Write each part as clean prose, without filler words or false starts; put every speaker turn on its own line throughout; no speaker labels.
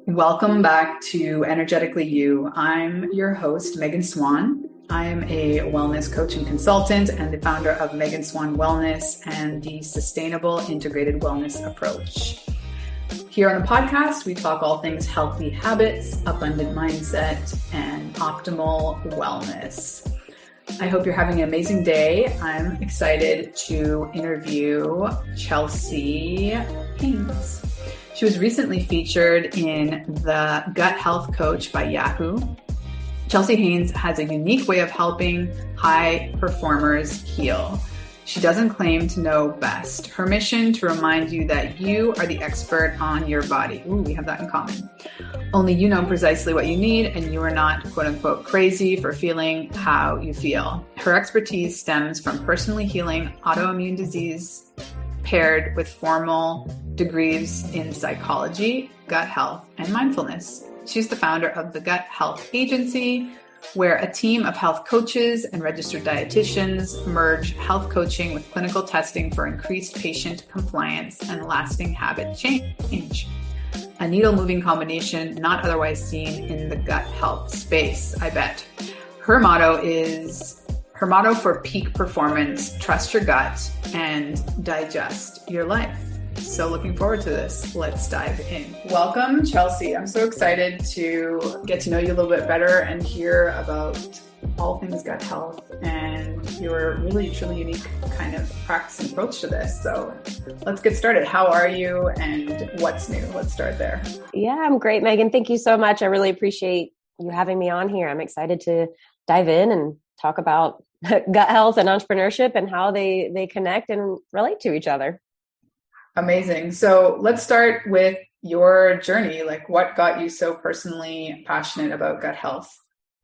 Welcome back to Energetically You. I'm your host, Megan Swan. I am a wellness coach and consultant and the founder of Megan Swan Wellness and the Sustainable Integrated Wellness Approach. Here on the podcast, we talk all things healthy habits, abundant mindset, and optimal wellness. I hope you're having an amazing day. I'm excited to interview Chelsea Haines. She was recently featured in The Gut Health Coach by Yahoo. Chelsea Haines has a unique way of helping high performers heal. She doesn't claim to know best. Her mission to remind you that you are the expert on your body. Ooh, we have that in common. Only you know precisely what you need, and you are not, quote unquote, crazy for feeling how you feel. Her expertise stems from personally healing autoimmune disease paired with formal degrees in psychology, gut health, and mindfulness. She's the founder of the Gut Health Agency, where a team of health coaches and registered dietitians merge health coaching with clinical testing for increased patient compliance and lasting habit change. A needle-moving combination not otherwise seen in the gut health space, I bet. Her motto for peak performance: trust your gut and digest your life. So looking forward to this. Let's dive in. Welcome, Chelsea. I'm so excited to get to know you a little bit better and hear about all things gut health and your really, truly unique kind of practice and approach to this. So let's get started. How are you and what's new? Let's start there.
Yeah, I'm great, Megan. Thank you so much. I really appreciate you having me on here. I'm excited to dive in and talk about gut health and entrepreneurship and how they connect and relate to each other.
Amazing. So let's start with your journey. Like, what got you so personally passionate about gut health?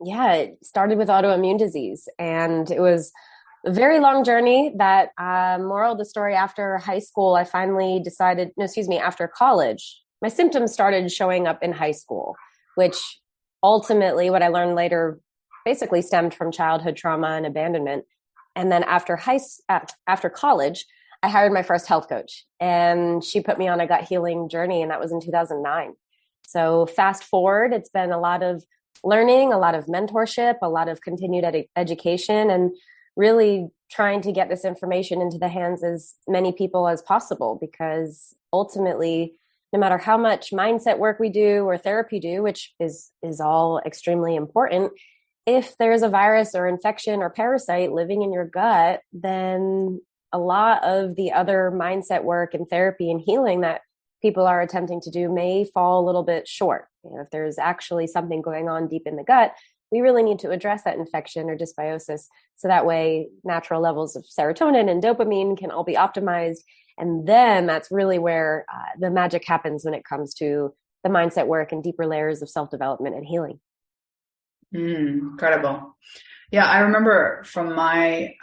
Yeah, it started with autoimmune disease, and it was a very long journey that, moral of the story, after high school, I finally after college, my symptoms started showing up in high school, which ultimately, what I learned later, basically stemmed from childhood trauma and abandonment. And then after college, I hired my first health coach, and she put me on a gut healing journey, and that was in 2009. So fast forward, it's been a lot of learning, a lot of mentorship, a lot of continued education, and really trying to get this information into the hands as many people as possible, because ultimately, no matter how much mindset work we do or therapy do, which is all extremely important, if there's a virus or infection or parasite living in your gut, then a lot of the other mindset work and therapy and healing that people are attempting to do may fall a little bit short. If there's actually something going on deep in the gut, we really need to address that infection or dysbiosis, so that way natural levels of serotonin and dopamine can all be optimized. And then that's really where the magic happens when it comes to the mindset work and deeper layers of self-development and healing.
Incredible. Yeah, I remember from my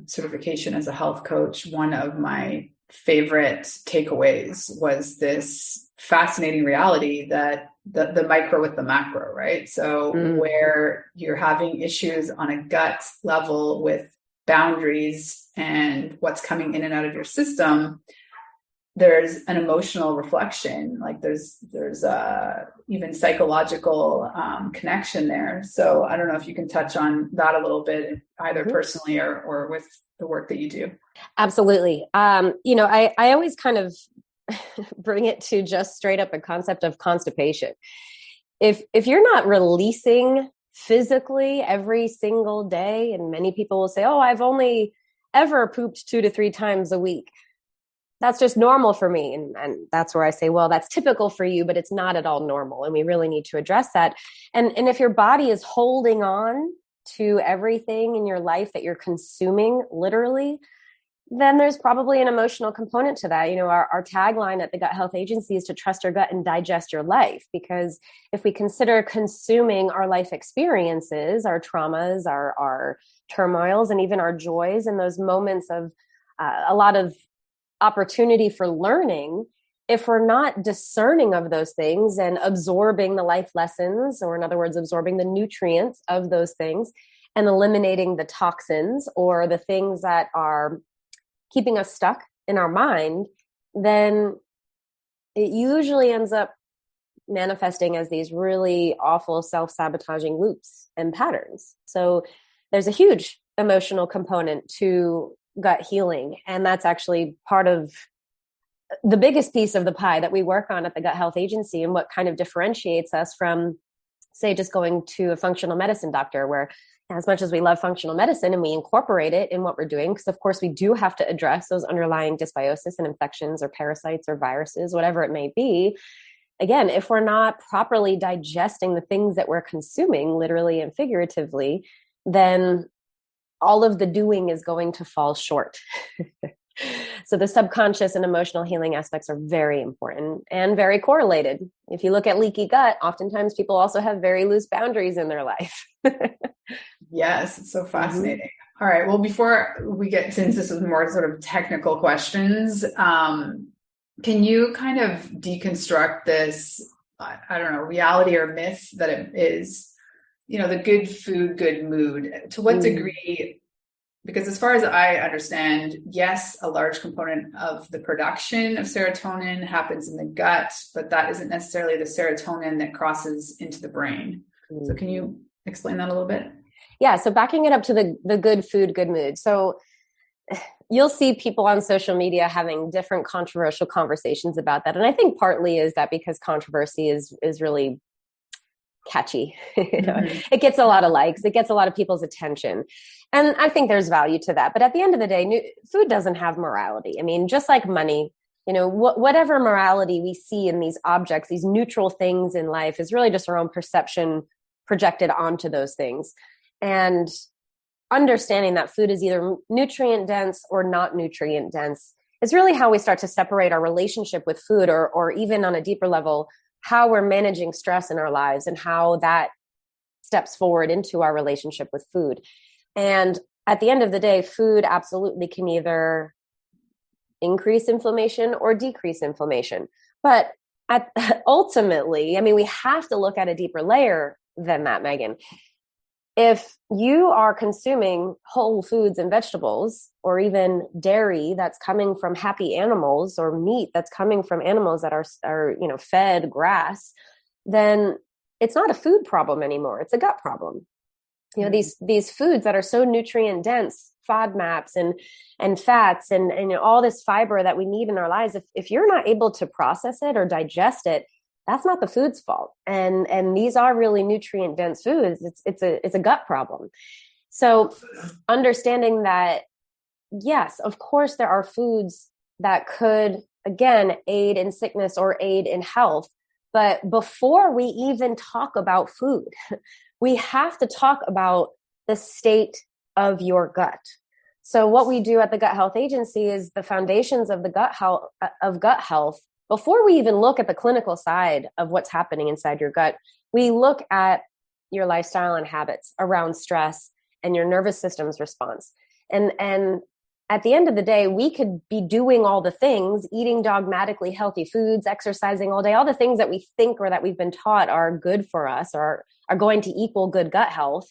certification as a health coach, one of my favorite takeaways was this fascinating reality that the micro with the macro, right? So where you're having issues on a gut level with boundaries and what's coming in and out of your system, there's an emotional reflection, like there's even psychological connection there. So I don't know if you can touch on that a little bit, either personally or with the work that you do.
Absolutely. I always kind of bring it to just straight up a concept of constipation. If you're not releasing physically every single day, and many people will say, oh, I've only ever pooped 2 to 3 times a week, that's just normal for me. And that's where I say, well, that's typical for you, but it's not at all normal. And we really need to address that. And if your body is holding on to everything in your life that you're consuming, literally, then there's probably an emotional component to that. Our tagline at the Gut Health Agency is to trust your gut and digest your life. Because if we consider consuming our life experiences, our traumas, our turmoils, and even our joys, and those moments of a lot of opportunity for learning, if we're not discerning of those things and absorbing the life lessons, or in other words, absorbing the nutrients of those things and eliminating the toxins or the things that are keeping us stuck in our mind, then it usually ends up manifesting as these really awful self-sabotaging loops and patterns. So there's a huge emotional component to gut healing. And that's actually part of the biggest piece of the pie that we work on at the Gut Health Agency, and what kind of differentiates us from, say, just going to a functional medicine doctor, where as much as we love functional medicine and we incorporate it in what we're doing, because of course we do have to address those underlying dysbiosis and infections or parasites or viruses, whatever it may be. Again, if we're not properly digesting the things that we're consuming, literally and figuratively, then all of the doing is going to fall short. So the subconscious and emotional healing aspects are very important and very correlated. If you look at leaky gut, oftentimes people also have very loose boundaries in their life.
Yes, it's so fascinating. Mm-hmm. All right. Well, before we get, since this is more sort of technical questions, can you kind of deconstruct this, I don't know, reality or myth that it is, the good food, good mood? To what degree? Because as far as I understand, yes, a large component of the production of serotonin happens in the gut, but that isn't necessarily the serotonin that crosses into the brain. So can you explain that a little bit?
Yeah. So backing it up to the good food, good mood. So you'll see people on social media having different controversial conversations about that. And I think partly is that because controversy is really catchy. It gets a lot of likes, it gets a lot of people's attention. And I think there's value to that. But at the end of the day, food doesn't have morality. I mean, just like money, whatever morality we see in these objects, these neutral things in life, is really just our own perception projected onto those things. And understanding that food is either nutrient dense or not nutrient dense is really how we start to separate our relationship with food, or even on a deeper level, how we're managing stress in our lives and how that steps forward into our relationship with food. And at the end of the day, food absolutely can either increase inflammation or decrease inflammation. But ultimately, I mean, we have to look at a deeper layer than that, Megan. If you are consuming whole foods and vegetables, or even dairy that's coming from happy animals, or meat that's coming from animals that are fed grass, then it's not a food problem anymore. It's a gut problem. These foods that are so nutrient dense, FODMAPs and fats and all this fiber that we need in our lives, if you're not able to process it or digest it, that's not the food's fault. And these are really nutrient dense foods. It's a gut problem. So understanding that, yes, of course there are foods that could, again, aid in sickness or aid in health. But before we even talk about food, we have to talk about the state of your gut. So what we do at the Gut Health Agency is the foundations of the gut health. Before we even look at the clinical side of what's happening inside your gut, we look at your lifestyle and habits around stress and your nervous system's response. And at the end of the day, we could be doing all the things, eating dogmatically healthy foods, exercising all day, all the things that we think or that we've been taught are good for us or are going to equal good gut health.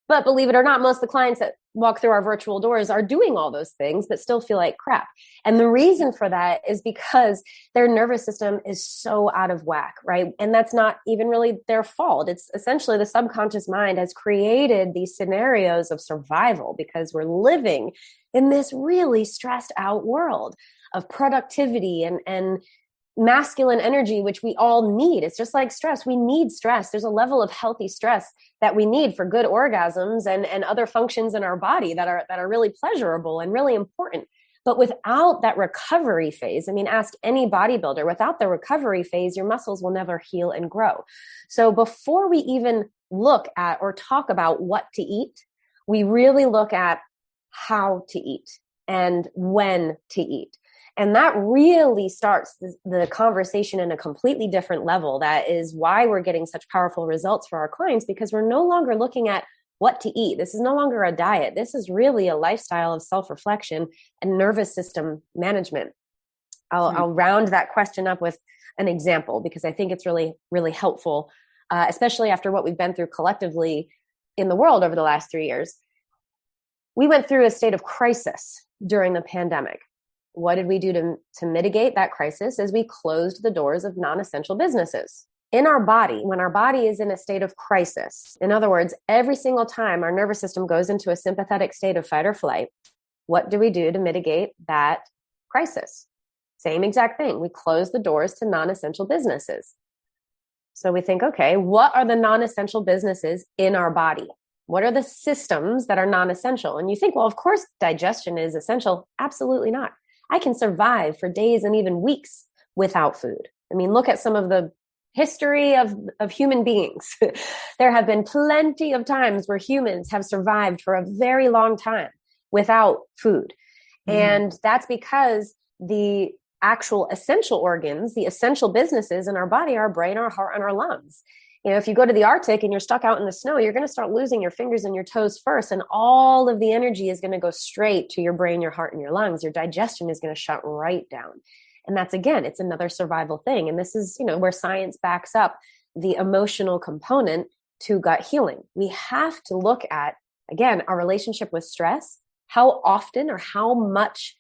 But believe it or not, most of the clients that walk through our virtual doors are doing all those things, but still feel like crap. And the reason for that is because their nervous system is so out of whack, right? And that's not even really their fault. It's essentially the subconscious mind has created these scenarios of survival because we're living in this really stressed out world of productivity and masculine energy, which we all need. It's just like stress. We need stress. There's a level of healthy stress that we need for good orgasms and other functions in our body that are really pleasurable and really important. But without that recovery phase, I mean, ask any bodybuilder, without the recovery phase, your muscles will never heal and grow. So before we even look at or talk about what to eat, we really look at how to eat and when to eat. And that really starts the conversation in a completely different level. That is why we're getting such powerful results for our clients, because we're no longer looking at what to eat. This is no longer a diet. This is really a lifestyle of self-reflection and nervous system management. I'll round that question up with an example because I think it's really, really helpful, especially after what we've been through collectively in the world over the last 3 years. We went through a state of crisis during the pandemic. what did we do to mitigate that crisis? Is we closed the doors of non-essential businesses. In our body, when our body is in a state of crisis, in other words, every single time our nervous system goes into a sympathetic state of fight or flight, what do we do to mitigate that crisis? Same exact thing. We close the doors to non-essential businesses. So we think, okay, what are the non-essential businesses in our body? What are the systems that are non-essential? And you think, well, of course, digestion is essential. Absolutely not. I can survive for days and even weeks without food. I mean, look at some of the history of human beings. There have been plenty of times where humans have survived for a very long time without food. And that's because the actual essential organs, the essential businesses in our body, our brain, our heart, and our lungs. You know, if you go to the Arctic and you're stuck out in the snow, you're going to start losing your fingers and your toes first. And all of the energy is going to go straight to your brain, your heart, and your lungs. Your digestion is going to shut right down. And that's, again, it's another survival thing. And this is, where science backs up the emotional component to gut healing. We have to look at, again, our relationship with stress, how often or how much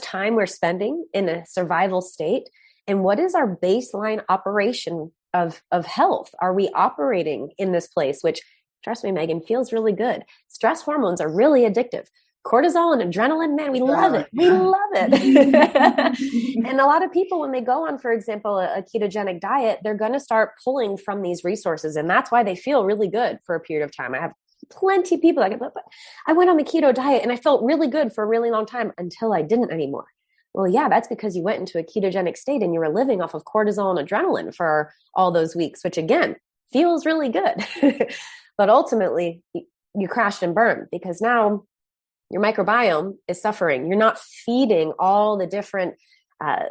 time we're spending in a survival state, and what is our baseline operation of health? Are we operating in this place, which, trust me, Megan, feels really good. Stress hormones are really addictive. Cortisol and adrenaline, man, we love it. We love it. And a lot of people, when they go on, for example, a ketogenic diet, they're going to start pulling from these resources. And that's why they feel really good for a period of time. I have plenty of people that go, I went on the keto diet and I felt really good for a really long time until I didn't anymore. Well, yeah, that's because you went into a ketogenic state and you were living off of cortisol and adrenaline for all those weeks, which again, feels really good. But ultimately, you crashed and burned because now your microbiome is suffering. You're not feeding all the different all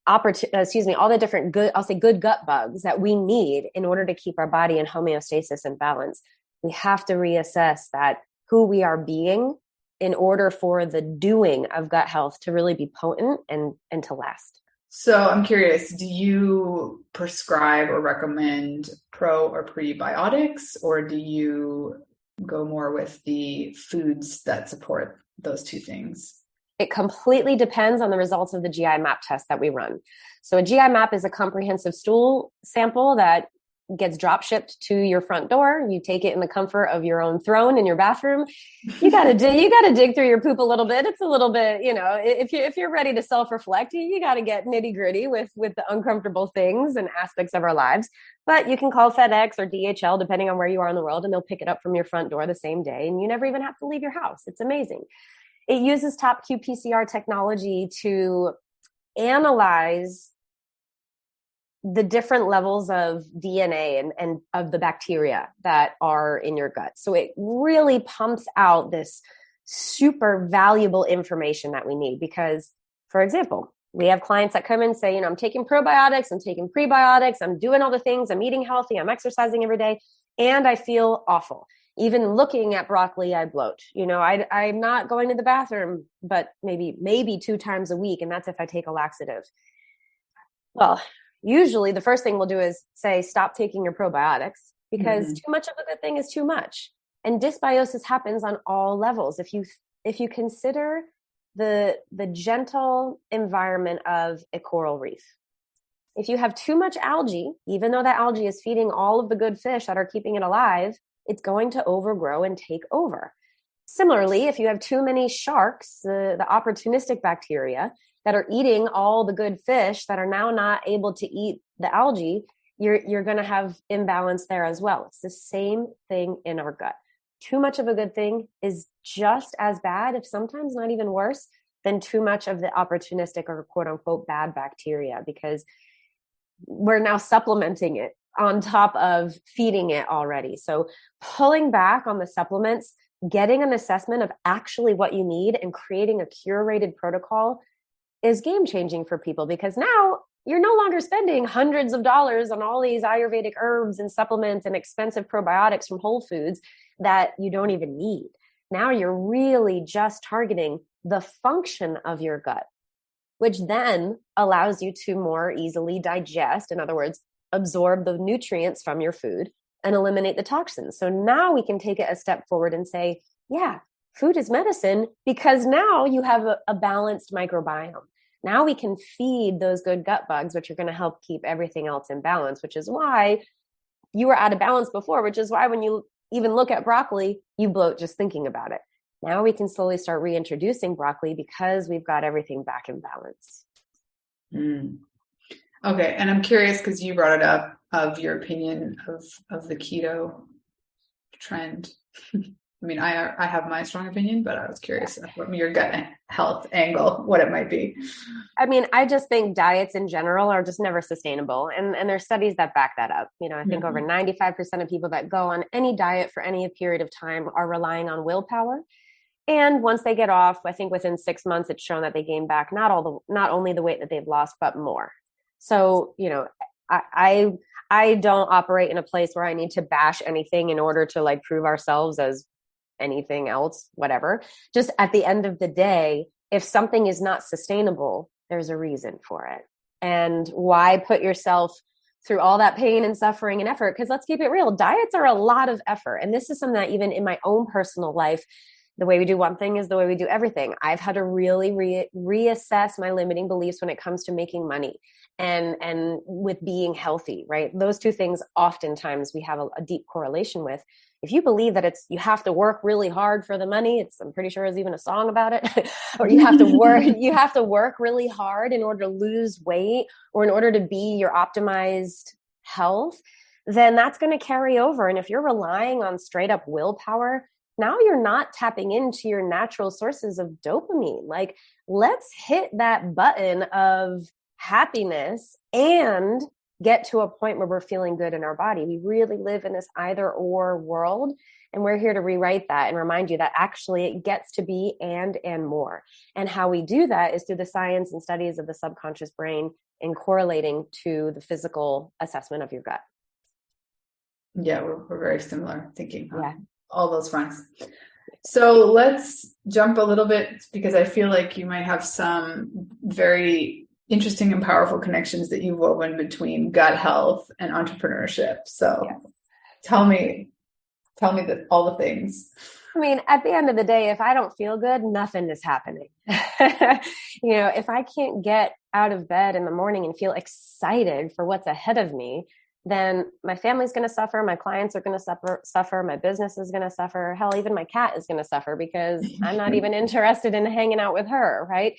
the different good gut bugs that we need in order to keep our body in homeostasis and balance. We have to reassess that who we are being in order for the doing of gut health to really be potent and to last.
So I'm curious, do you prescribe or recommend pro or prebiotics, or do you go more with the foods that support those two things?
It completely depends on the results of the GI map test that we run. So a GI map is a comprehensive stool sample that gets drop shipped to your front door. You take it in the comfort of your own throne in your bathroom. You got to dig through your poop a little bit. It's a little bit, if you're ready to self-reflect, you got to get nitty gritty with the uncomfortable things and aspects of our lives. But you can call FedEx or DHL, depending on where you are in the world, and they'll pick it up from your front door the same day. And you never even have to leave your house. It's amazing. It uses top qPCR technology to analyze the different levels of DNA and of the bacteria that are in your gut. So it really pumps out this super valuable information that we need because, for example, we have clients that come in and say, I'm taking probiotics, I'm taking prebiotics, I'm doing all the things, I'm eating healthy, I'm exercising every day, and I feel awful. Even looking at broccoli, I bloat. I'm not going to the bathroom, but maybe 2 times a week, and that's if I take a laxative. Well, usually the first thing we'll do is say, stop taking your probiotics because too much of a good thing is too much. And dysbiosis happens on all levels. If you consider the gentle environment of a coral reef, if you have too much algae, even though that algae is feeding all of the good fish that are keeping it alive, it's going to overgrow and take over. Similarly, if you have too many sharks, the opportunistic bacteria that are eating all the good fish that are now not able to eat the algae, you're going to have imbalance there as well. It's the same thing in our gut. Too much of a good thing is just as bad, if sometimes not even worse, than too much of the opportunistic or quote unquote bad bacteria, because we're now supplementing it on top of feeding it already. So pulling back on the supplements, getting an assessment of actually what you need and creating a curated protocol is game changing for people, because now you're no longer spending hundreds of dollars on all these Ayurvedic herbs and supplements and expensive probiotics from Whole Foods that you don't even need. Now you're really just targeting the function of your gut, which then allows you to more easily digest, in other words, absorb the nutrients from your food and eliminate the toxins. So now we can take it a step forward and say, yeah, food is medicine, because now you have a balanced microbiome. Now we can feed those good gut bugs, which are going to help keep everything else in balance, which is why you were out of balance before, which is why when you even look at broccoli, you bloat just thinking about it. Now we can slowly start reintroducing broccoli because we've got everything back in balance.
Mm. Okay. And I'm curious, because you brought it up, of your opinion of the keto trend. I mean, I have my strong opinion, but I was curious from your gut health angle, what it might be.
I mean, I just think diets in general are just never sustainable. And there's studies that back that up. You know, I think over 95% of people that go on any diet for any period of time are relying on willpower. And once they get off, I think within 6 months, it's shown that they gain back not only the weight that they've lost, but more. So, you know, I don't operate in a place where I need to bash anything in order to like prove ourselves as anything else, whatever. Just at the end of the day, if something is not sustainable, there's a reason for it. And why put yourself through all that pain and suffering and effort? Because let's keep it real, diets are a lot of effort. And this is something that even in my own personal life, the way we do one thing is the way we do everything. I've had to really reassess my limiting beliefs when it comes to making money and with being healthy, right? Those two things oftentimes we have a deep correlation with. If you believe that you have to work really hard for the money, I'm pretty sure there's even a song about it, or you have to work really hard in order to lose weight or in order to be your optimized health, then that's going to carry over. And if you're relying on straight up willpower, now you're not tapping into your natural sources of dopamine. Like, let's hit that button of happiness and get to a point where we're feeling good in our body. We really live in this either or world, and we're here to rewrite that and remind you that actually it gets to be and more. And how we do that is through the science and studies of the subconscious brain and correlating to the physical assessment of your gut.
Yeah, we're very similar thinking.
Yeah.
All those fronts. So let's jump a little bit, because I feel like you might have some very interesting and powerful connections that you've woven between gut health and entrepreneurship. So tell me all the things.
I mean, at the end of the day, if I don't feel good, nothing is happening. You know, if I can't get out of bed in the morning and feel excited for what's ahead of me, then my family's going to suffer. My clients are going to suffer. My business is going to suffer. Hell, even my cat is going to suffer because I'm not even interested in hanging out with her. Right.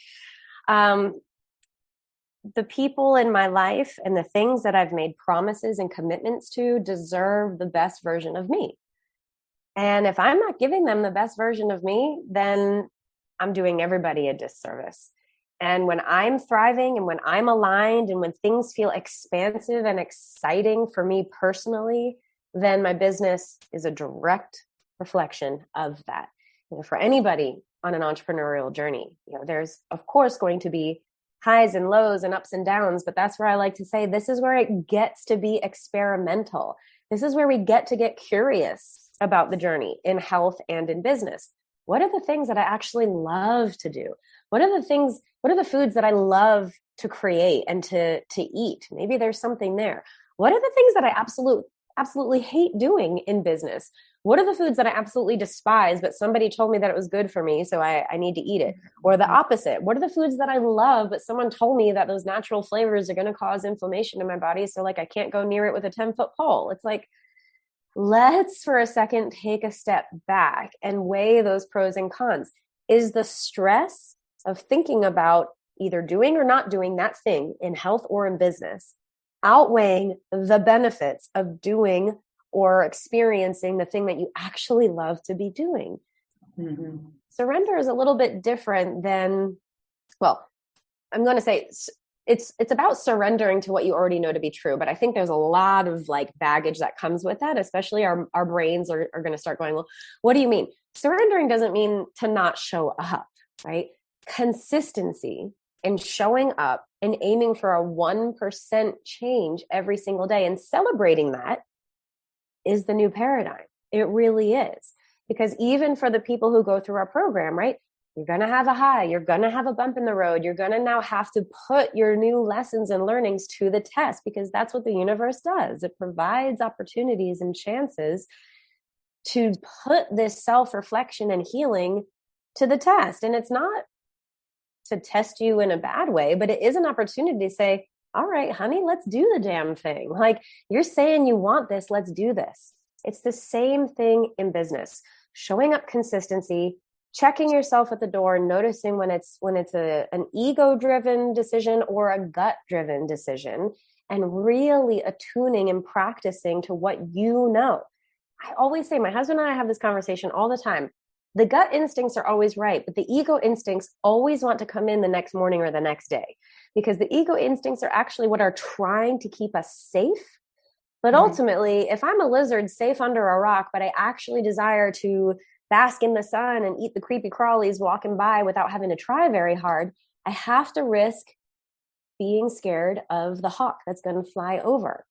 The people in my life and the things that I've made promises and commitments to deserve the best version of me. And if I'm not giving them the best version of me, then I'm doing everybody a disservice. And when I'm thriving and when I'm aligned and when things feel expansive and exciting for me personally, then my business is a direct reflection of that. You know, for anybody on an entrepreneurial journey, you know, there's of course going to be highs and lows and ups and downs, but that's where I like to say, this is where it gets to be experimental. This is where we get to get curious about the journey in health and in business. What are the things that I actually love to do? What are the foods that I love to create and to eat? Maybe there's something there. What are the things that I absolutely hate doing in business? What are the foods that I absolutely despise, but somebody told me that it was good for me, so I need to eat it? Or the opposite. What are the foods that I love, but someone told me that those natural flavors are going to cause inflammation in my body, so like I can't go near it with a 10-foot pole? It's like, let's for a second take a step back and weigh those pros and cons. Is the stress of thinking about either doing or not doing that thing in health or in business outweighing the benefits of doing or experiencing the thing that you actually love to be doing? Mm-hmm. Surrender is a little bit different than, well, I'm going to say it's about surrendering to what you already know to be true. But I think there's a lot of like baggage that comes with that, especially our brains are going to start going, well, what do you mean? Surrendering doesn't mean to not show up, right? Consistency and showing up and aiming for a 1% change every single day and celebrating that is the new paradigm. It really is. Because even for the people who go through our program, right? You're going to have a high, you're going to have a bump in the road. You're going to now have to put your new lessons and learnings to the test, because that's what the universe does. It provides opportunities and chances to put this self-reflection and healing to the test. And it's not to test you in a bad way, but it is an opportunity to say, all right, honey, let's do the damn thing. Like, you're saying you want this, let's do this. It's the same thing in business. Showing up consistency, checking yourself at the door, noticing when it's an ego-driven decision or a gut-driven decision, and really attuning and practicing to what you know. I always say, my husband and I have this conversation all the time. The gut instincts are always right, but the ego instincts always want to come in the next morning or the next day, because the ego instincts are actually what are trying to keep us safe. But ultimately, if I'm a lizard safe under a rock, but I actually desire to bask in the sun and eat the creepy crawlies walking by without having to try very hard, I have to risk being scared of the hawk that's going to fly over.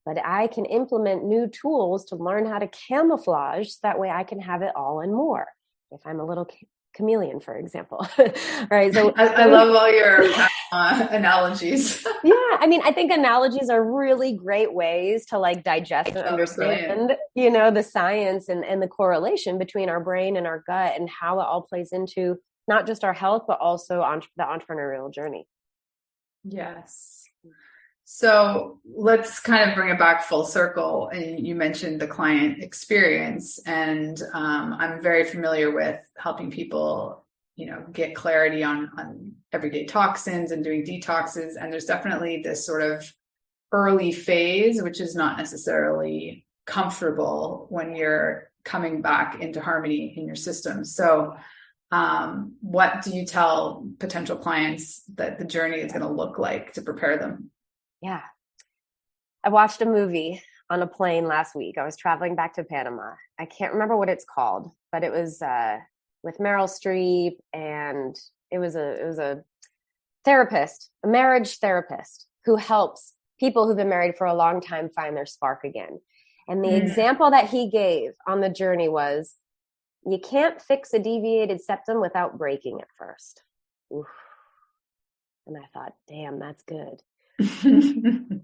But I can implement new tools to learn how to camouflage, so that way I can have it all and more. If I'm a little chameleon, for example, right? So
I love all your analogies.
Yeah, I mean, I think analogies are really great ways to like digest and understand, the science and the correlation between our brain and our gut, and how it all plays into not just our health, but also the entrepreneurial journey.
Yes. So let's kind of bring it back full circle. And you mentioned the client experience, and I'm very familiar with helping people, get clarity on everyday toxins and doing detoxes. And there's definitely this sort of early phase, which is not necessarily comfortable when you're coming back into harmony in your system. So what do you tell potential clients that the journey is going to look like to prepare them?
Yeah. I watched a movie on a plane last week. I was traveling back to Panama. I can't remember what it's called, but it was with Meryl Streep, and it was a therapist, a marriage therapist, who helps people who've been married for a long time find their spark again. And the example that he gave on the journey was, you can't fix a deviated septum without breaking it first. Oof. And I thought, damn, that's good.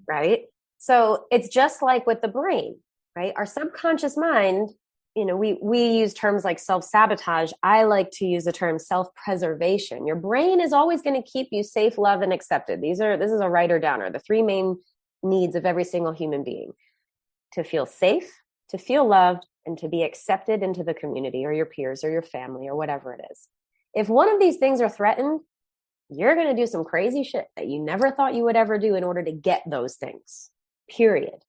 Right? So it's just like with the brain, right? Our subconscious mind, we use terms like self-sabotage. I like to use the term self-preservation. Your brain is always going to keep you safe, loved, and accepted. This is a writer downer, the three main needs of every single human being: to feel safe, to feel loved, and to be accepted into the community or your peers or your family or whatever it is. If one of these things are threatened, you're going to do some crazy shit that you never thought you would ever do in order to get those things, period.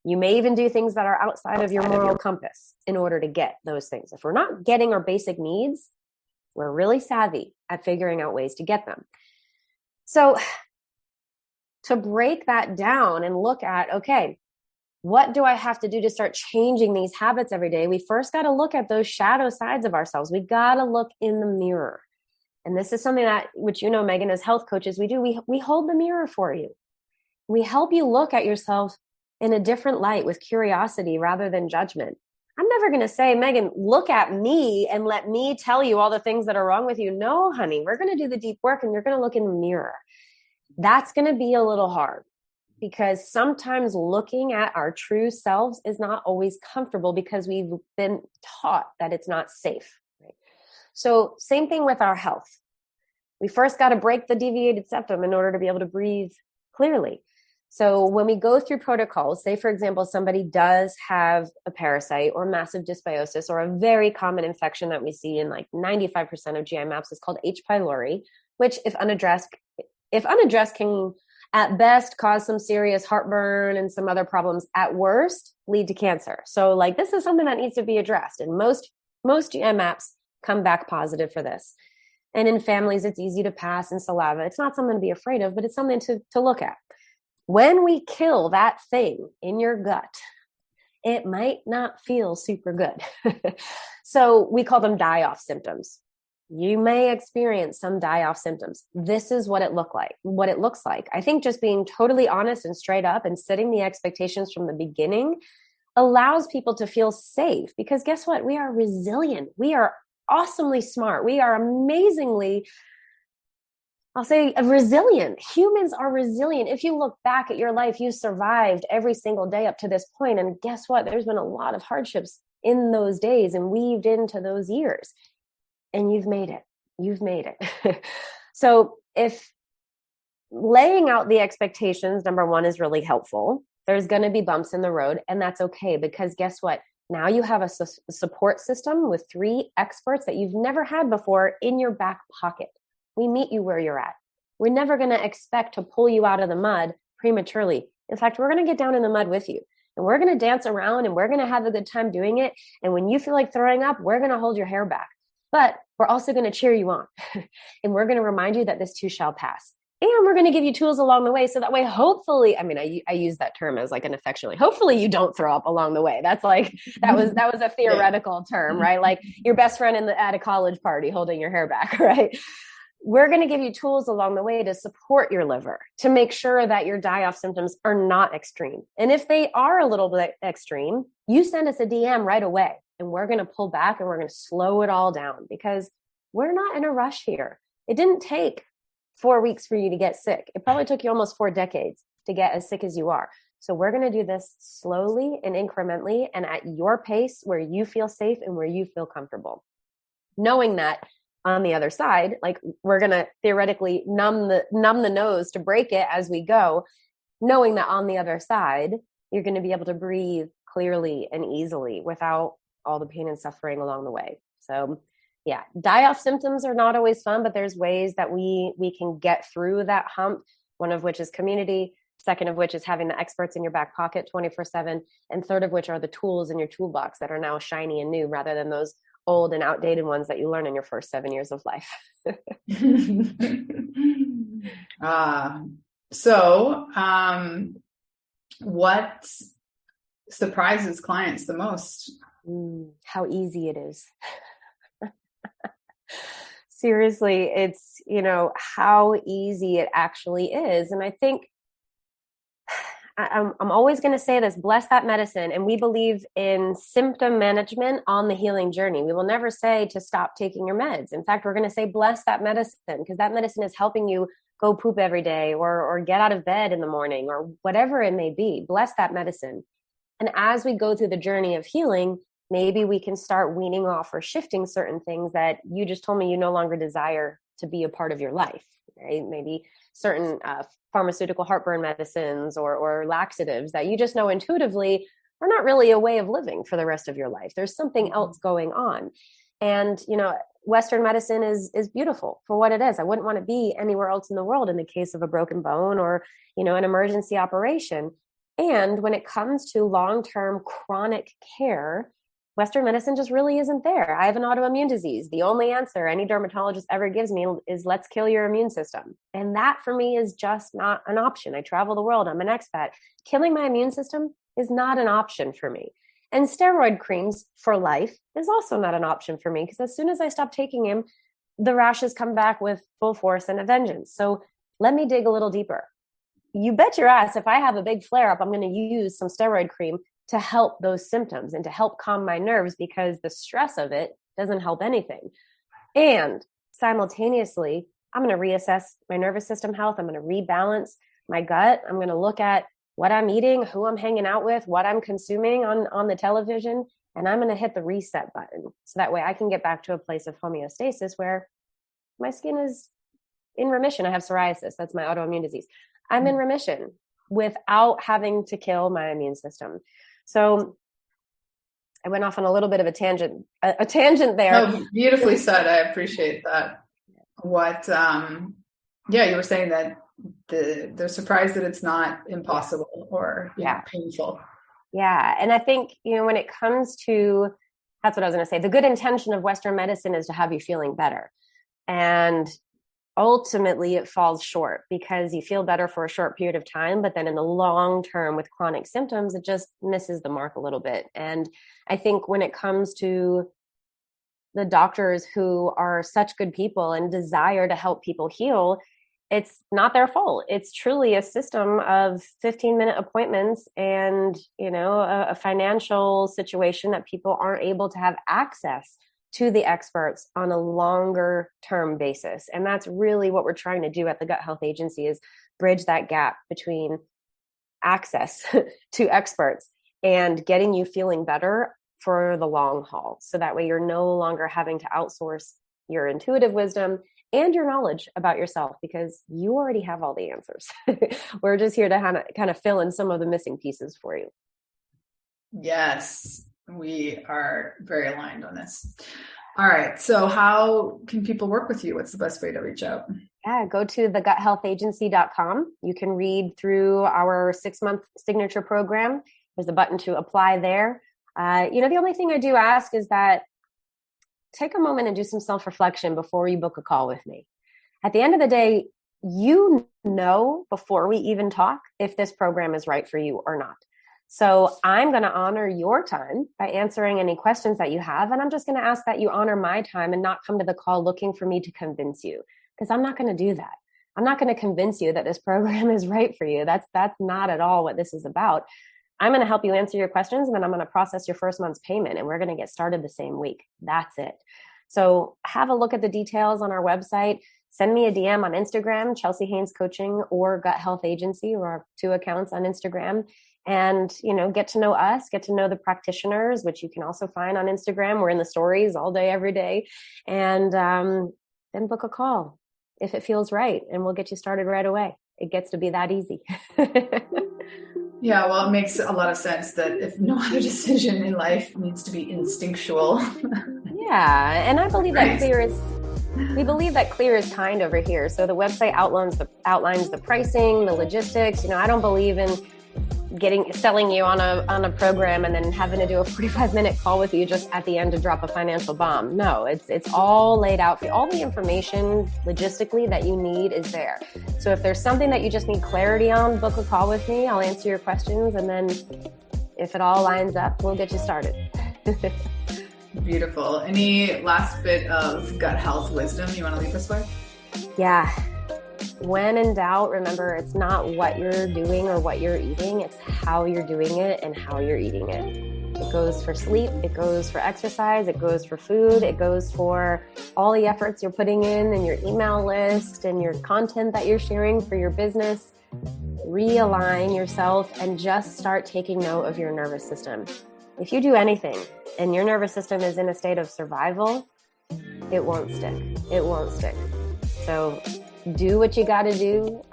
You may even do things that are outside of your moral compass in order to get those things. If we're not getting our basic needs, we're really savvy at figuring out ways to get them. So to break that down and look at, okay, what do I have to do to start changing these habits every day? We first got to look at those shadow sides of ourselves. We got to look in the mirror. And this is something that, which Megan, as health coaches, we do. We hold the mirror for you. We help you look at yourself in a different light with curiosity rather than judgment. I'm never going to say, Megan, look at me and let me tell you all the things that are wrong with you. No, honey, we're going to do the deep work, and you're going to look in the mirror. That's going to be a little hard, because sometimes looking at our true selves is not always comfortable because we've been taught that it's not safe. Right? So same thing with our health. We first got to break the deviated septum in order to be able to breathe clearly. So when we go through protocols, say, for example, somebody does have a parasite or massive dysbiosis, or a very common infection that we see in like 95% of GI maps is called H. pylori, which if unaddressed can at best cause some serious heartburn and some other problems, at worst lead to cancer. So like, this is something that needs to be addressed. And most GI maps come back positive for this. And in families, it's easy to pass in saliva. It's not something to be afraid of, but it's something to look at. When we kill that thing in your gut, it might not feel super good. So we call them die-off symptoms. You may experience some die-off symptoms. This is what it looks like. I think just being totally honest and straight up and setting the expectations from the beginning allows people to feel safe, because guess what? We are resilient. We are awesomely smart. We are amazingly, I'll say, resilient. Humans are resilient. If you look back at your life, you survived every single day up to this point. And guess what? There's been a lot of hardships in those days and weaved into those years. And you've made it. You've made it. So if laying out the expectations, number one, is really helpful, there's going to be bumps in the road, and that's okay, because guess what? Now you have a support system with 3 experts that you've never had before in your back pocket. We meet you where you're at. We're never going to expect to pull you out of the mud prematurely. In fact, we're going to get down in the mud with you, and we're going to dance around, and we're going to have a good time doing it. And when you feel like throwing up, we're going to hold your hair back, but we're also going to cheer you on. And we're going to remind you that this too shall pass. And we're going to give you tools along the way. So that way, hopefully, I mean, I use that term as like an affectionately, hopefully you don't throw up along the way. That's like, that was a theoretical term, right? Like your best friend at a college party holding your hair back, right? We're going to give you tools along the way to support your liver, to make sure that your die-off symptoms are not extreme. And if they are a little bit extreme, you send us a DM right away, and we're going to pull back and we're going to slow it all down, because we're not in a rush here. It didn't take 4 weeks for you to get sick. It probably took you almost 4 decades to get as sick as you are. So we're going to do this slowly and incrementally and at your pace, where you feel safe and where you feel comfortable. Knowing that on the other side, like, we're going to theoretically numb the nose to break it as we go, knowing that on the other side, you're going to be able to breathe clearly and easily without all the pain and suffering along the way. So yeah, die-off symptoms are not always fun, but there's ways that we can get through that hump. One of which is community. Second of which is having the experts in your back pocket 24/7. And third of which are the tools in your toolbox that are now shiny and new, rather than those old and outdated ones that you learn in your first 7 years of life.
What surprises clients the most?
How easy it is. Seriously, it's, how easy it actually is. And I think I'm always going to say this: bless that medicine. And we believe in symptom management on the healing journey. We will never say to stop taking your meds. In fact, we're going to say bless that medicine, because that medicine is helping you go poop every day or get out of bed in the morning or whatever it may be. Bless that medicine. And as we go through the journey of healing, maybe we can start weaning off or shifting certain things that you just told me you no longer desire to be a part of your life, right? Maybe certain pharmaceutical heartburn medicines or laxatives that you just know intuitively are not really a way of living for the rest of your life. There's something else going on. And, Western medicine is beautiful for what it is. I wouldn't want to be anywhere else in the world in the case of a broken bone or, an emergency operation. And when it comes to long-term chronic care, Western medicine just really isn't there. I have an autoimmune disease. The only answer any dermatologist ever gives me is, let's kill your immune system. And that for me is just not an option. I travel the world. I'm an expat. Killing my immune system is not an option for me. And steroid creams for life is also not an option for me, because as soon as I stop taking them, the rashes come back with full force and a vengeance. So let me dig a little deeper. You bet your ass, if I have a big flare up, I'm going to use some steroid cream to help those symptoms and to help calm my nerves, because the stress of it doesn't help anything. And simultaneously, I'm going to reassess my nervous system health. I'm going to rebalance my gut. I'm going to look at what I'm eating, who I'm hanging out with, what I'm consuming on the television, and I'm going to hit the reset button. So that way I can get back to a place of homeostasis where my skin is in remission. I have psoriasis. That's my autoimmune disease. I'm in remission without having to kill my immune system. So I went off on a little bit of a tangent there.
Oh, beautifully said. I appreciate that. What, you were saying that they're surprised that it's not impossible or painful.
Yeah. And I think, when it comes to, that's what I was going to say. The good intention of Western medicine is to have you feeling better. And ultimately it falls short, because you feel better for a short period of time, but then in the long term with chronic symptoms, it just misses the mark a little bit. And I think when it comes to the doctors who are such good people and desire to help people heal, it's not their fault. It's truly a system of 15-minute appointments and, a financial situation that people aren't able to have access to the experts on a longer term basis. And that's really what we're trying to do at the Gut Health Agency, is bridge that gap between access to experts and getting you feeling better for the long haul. So that way you're no longer having to outsource your intuitive wisdom and your knowledge about yourself, because you already have all the answers. We're just here to kind of fill in some of the missing pieces for you.
Yes, we are very aligned on this. All right. So how can people work with you? What's the best way to reach out?
Yeah, go to theguthealthagency.com. You can read through our 6-month signature program. There's a button to apply there. The only thing I do ask is that take a moment and do some self-reflection before you book a call with me. At the end of the day, you know before we even talk if this program is right for you or not. So I'm going to honor your time by answering any questions that you have. And I'm just going to ask that you honor my time and not come to the call looking for me to convince you, because I'm not going to do that. I'm not going to convince you that this program is right for you. That's not at all what this is about. I'm going to help you answer your questions, and then I'm going to process your first month's payment, and we're going to get started the same week. That's it. So have a look at the details on our website. Send me a DM on Instagram, Chelsea Haines Coaching or Gut Health Agency, or our 2 accounts on Instagram. And, get to know us, get to know the practitioners, which you can also find on Instagram. We're in the stories all day, every day. And then book a call if it feels right, and we'll get you started right away. It gets to be that easy.
Yeah, well, it makes a lot of sense that if no other decision in life needs to be instinctual.
Yeah, and I believe that we believe that clear is kind over here. So the website outlines the pricing, the logistics. I don't believe in selling you on a program and then having to do a 45-minute call with you just at the end to drop a financial bomb. No, it's all laid out for you. All the information logistically that you need is there. So if there's something that you just need clarity on, book a call with me. I'll answer your questions, and then if it all lines up, we'll get you started.
Beautiful. Any last bit of gut health wisdom you want to leave us with?
Yeah. When in doubt, remember, it's not what you're doing or what you're eating, it's how you're doing it and how you're eating it. It goes for sleep, it goes for exercise, it goes for food, it goes for all the efforts you're putting in and your email list and your content that you're sharing for your business. Realign yourself and just start taking note of your nervous system. If you do anything and your nervous system is in a state of survival, it won't stick. It won't stick. So do what you got to do,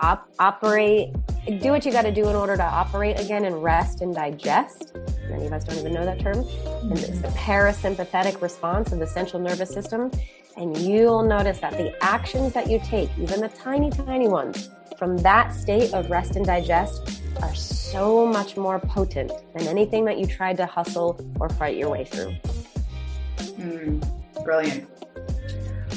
do what you got to do in order to operate again and rest and digest. Many of us don't even know that term. And it's the parasympathetic response of the central nervous system. And you'll notice that the actions that you take, even the tiny, tiny ones, from that state of rest and digest are so much more potent than anything that you tried to hustle or fight your way through.
Brilliant.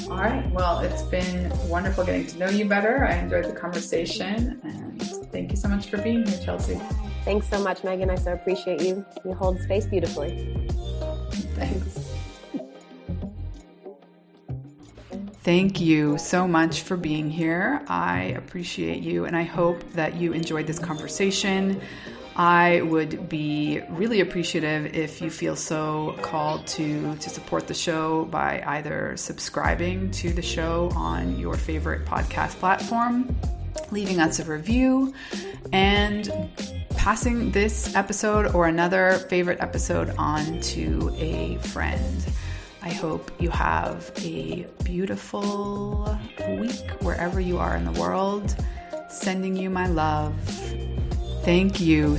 All right. Well, it's been wonderful getting to know you better. I enjoyed the conversation, and thank you so much for being here, Chelsea.
Thanks so much, Megan. I so appreciate you. You hold space beautifully.
Thanks. Thank you so much for being here. I appreciate you, and I hope that you enjoyed this conversation. I would be really appreciative if you feel so called to support the show by either subscribing to the show on your favorite podcast platform, leaving us a review, and passing this episode or another favorite episode on to a friend. I hope you have a beautiful week wherever you are in the world. Sending you my love. Thank you.